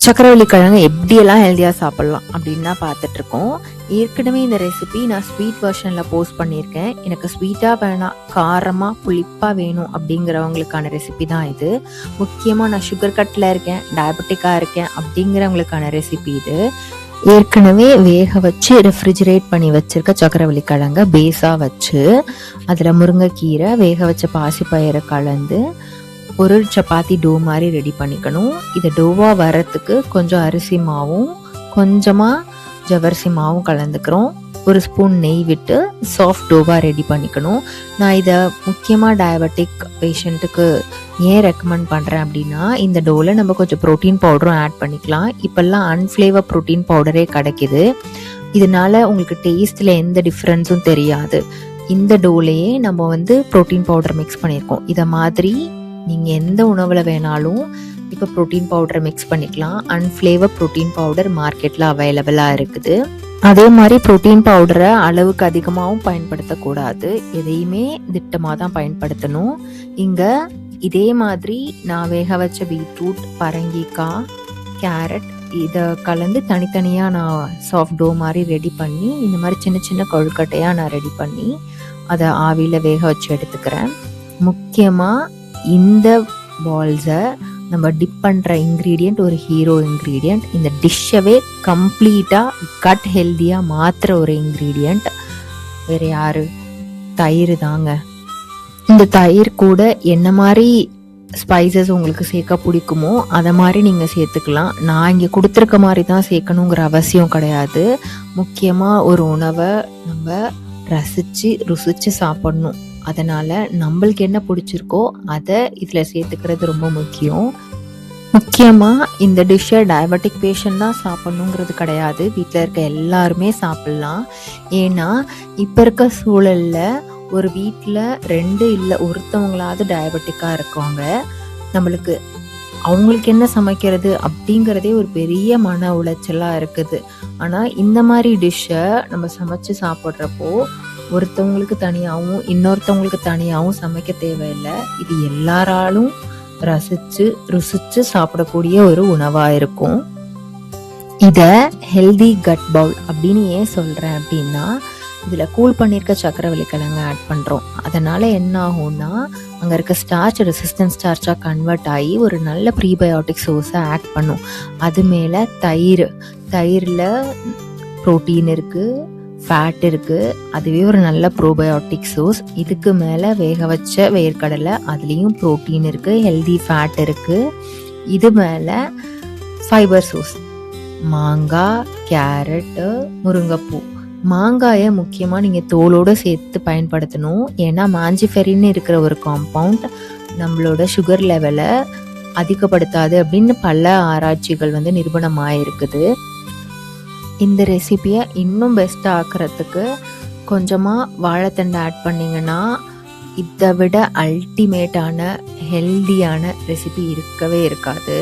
சக்கரவள்ளி கிழங்கு எப்படியெல்லாம் ஹெல்த்தியாக சாப்பிட்லாம் அப்படின்னு தான் பார்த்துட்ருக்கோம். ஏற்கனவே இந்த ரெசிபி நான் ஸ்வீட் வெர்ஷனில் போஸ்ட் பண்ணியிருக்கேன். எனக்கு ஸ்வீட்டாக வேணாம், காரமாக புளிப்பாக வேணும் அப்படிங்கிறவங்களுக்கான ரெசிபி தான் இது. முக்கியமாக நான் சுகர் கட்டில் இருக்கேன், டயபெட்டிக்காக இருக்கேன் அப்படிங்கிறவங்களுக்கான ரெசிபி இது. ஏற்கனவே வேக வச்சு ரெஃப்ரிஜரேட் பண்ணி வச்சுருக்க சக்கரவள்ளி கிழங்க பேஸாக வச்சு அதில் முருங்கைக்கீரை, வேக வச்ச பாசிப்பயிரை கலந்து ஒரு சப்பாத்தி டோ மாதிரி ரெடி பண்ணிக்கணும். இதை டோவாக வரத்துக்கு கொஞ்சம் அரிசி மாவும் கொஞ்சமாக ஜவரிசி மாவும் கலந்துக்கிறோம். ஒரு ஸ்பூன் நெய் விட்டு சாஃப்ட் டோவாக ரெடி பண்ணிக்கணும். நான் இதை முக்கியமாக டயபெட்டிக் பேஷண்ட்டுக்கு ஏன் ரெக்கமெண்ட் பண்ணுறேன் அப்படின்னா, இந்த டோவில் நம்ம கொஞ்சம் ப்ரோட்டீன் பவுடரும் ஆட் பண்ணிக்கலாம். இப்போல்லாம் அன்ஃப்ளேவர் ப்ரோட்டீன் பவுடரே கிடைக்கிது. இதனால உங்களுக்கு டேஸ்ட்டில் எந்த டிஃப்ரென்ஸும் தெரியாது. இந்த டோலையே நம்ம ப்ரோட்டீன் பவுடர் மிக்ஸ் பண்ணியிருக்கோம். இதை மாதிரி நீங்கள் எந்த உணவில் வேணாலும் இப்போ ப்ரோட்டீன் பவுடரை மிக்ஸ் பண்ணிக்கலாம். அன்ஃப்ளேவர் ப்ரோட்டீன் பவுடர் மார்க்கெட்டில் அவைலபிளாக இருக்குது. அதே மாதிரி ப்ரோட்டீன் பவுடரை அளவுக்கு அதிகமாகவும் பயன்படுத்தக்கூடாது. எதையுமே திட்டமாக தான் பயன்படுத்தணும். இங்கே இதே மாதிரி நான் வேக வச்ச பீட்ரூட், பரங்கிக்காய், கேரட் இதை கலந்து தனித்தனியாக நான் சாஃப்ட் டோ மாதிரி ரெடி பண்ணி இந்த மாதிரி சின்ன சின்ன கொழுக்கட்டையாக நான் ரெடி பண்ணி அதை ஆவியில் வேக வச்சு எடுத்துக்கிறேன். முக்கியமாக இந்த பால்ஸை நம்ம டிப் பண்ணுற இன்க்ரீடியண்ட் ஒரு ஹீரோ இன்க்ரீடியண்ட். இந்த டிஷ்ஷவே கம்ப்ளீட்டாக கட் ஹெல்த்தியாக மாற்றுற ஒரு இன்க்ரீடியண்ட் வேறு யார்? தயிர் தாங்க. இந்த தயிர் கூட என்ன மாதிரி ஸ்பைசஸ் உங்களுக்கு சேர்க்க பிடிக்குமோ அதை மாதிரி நீங்கள் சேர்த்துக்கலாம். நான் இங்கே கொடுத்துருக்க மாதிரி தான் சேர்க்கணுங்கிற அவசியம் கிடையாது. முக்கியமாக ஒரு உணவை நம்ம ருசித்து சாப்பிடணும். அதனால் நம்மளுக்கு என்ன பிடிச்சிருக்கோ அதை இதில் சேர்த்துக்கிறது ரொம்ப முக்கியம். முக்கியமாக இந்த டிஷ்ஷை டயபெட்டிக் பேஷண்ட் தான் சாப்பிட்ணுங்கிறது கிடையாது. வீட்டில் இருக்க எல்லாருமே சாப்பிட்லாம். ஏன்னா இப்போ இருக்க சூழலில் ஒரு வீட்டில் 2 இல்லை ஒருத்தவங்களாவது டயபெட்டிக்காக இருக்காங்க. நம்மளுக்கு அவங்களுக்கு என்ன சமைக்கிறது அப்படிங்கிறதே ஒரு பெரிய மன உளைச்சலாக இருக்குது. ஆனால் இந்த மாதிரி டிஷ்ஷை நம்ம சமைச்சு சாப்பிட்றப்போ ஒருத்தவங்களுக்கு தனியாகவும் இன்னொருத்தவங்களுக்கு தனியாகவும் சமைக்க தேவையில்லை. இது எல்லாராலும் ருசிச்சு சாப்பிடக்கூடிய ஒரு உணவாக இருக்கும். இதை ஹெல்தி கட் பவுல் அப்படின்னு ஏன் சொல்கிறேன் அப்படின்னா, இதில் கூல் பண்ணியிருக்க சக்கரவள்ளி கிழங்கு ஆட் பண்ணுறோம். அதனால் என்ன ஆகும்னா, அங்கே இருக்க ஸ்டார்ச் ரெசிஸ்டன்ட் ஸ்டார்ச்சாக கன்வெர்ட் ஆகி ஒரு நல்ல ப்ரீபயோட்டிக் சோர்ஸை ஆட் பண்ணும். அது மேலே தயிரில் ப்ரோட்டீன் இருக்குது, ஃபேட் இருக்குது. அதுவே ஒரு நல்ல ப்ரோபயோட்டிக் சோர்ஸ். இதுக்கு மேலே வேக வச்ச வேர்க்கடலை, அதுலேயும் ப்ரோட்டீன் இருக்குது, ஹெல்தி ஃபேட் இருக்குது. இது மேலே ஃபைபர் சோர்ஸ் மாங்காய், கேரட்டு, முருங்கைப்பூ. மாங்காயை முக்கியமாக நீங்கள் தோலோடு சேர்த்து பயன்படுத்தணும். ஏன்னா மாஞ்சிஃபெரின்னு இருக்கிற ஒரு காம்பவுண்ட் நம்மளோட சுகர் லெவலை அதிகப்படுத்தாது அப்படின்னு பல ஆராய்ச்சிகள் நிரூபணமாயிருக்குது. இந்த ரெசிபியை இன்னும் பெஸ்ட்டாக ஆக்கிறதுக்கு கொஞ்சமாக வாழைத்தண்டை ஆட் பண்ணிங்கன்னா இதை விட அல்டிமேட்டான ஹெல்தியான ரெசிபி இருக்கவே இருக்காது.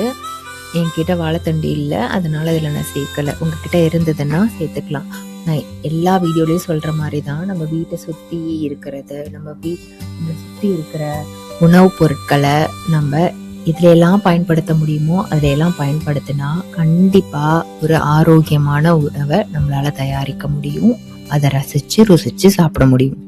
என்கிட்ட வாழைத்தண்டு இல்லை, அதனால் இதில் நான் சேர்க்கலை. உங்ககிட்ட இருந்ததுன்னா சேர்த்துக்கலாம். நான் எல்லா வீடியோலையும் சொல்கிற மாதிரி தான் நம்ம வீட்டை சுற்றி இருக்கிறது, நம்ம சுற்றி இருக்கிற உணவுப் பொருட்களை நம்ம இதிலெல்லாம் பயன்படுத்த முடியுமோ அதிலெல்லாம் பயன்படுத்தினா கண்டிப்பாக ஒரு ஆரோக்கியமான உணவை நம்மளால் தயாரிக்க முடியும். அதை ருசித்து சாப்பிட முடியும்.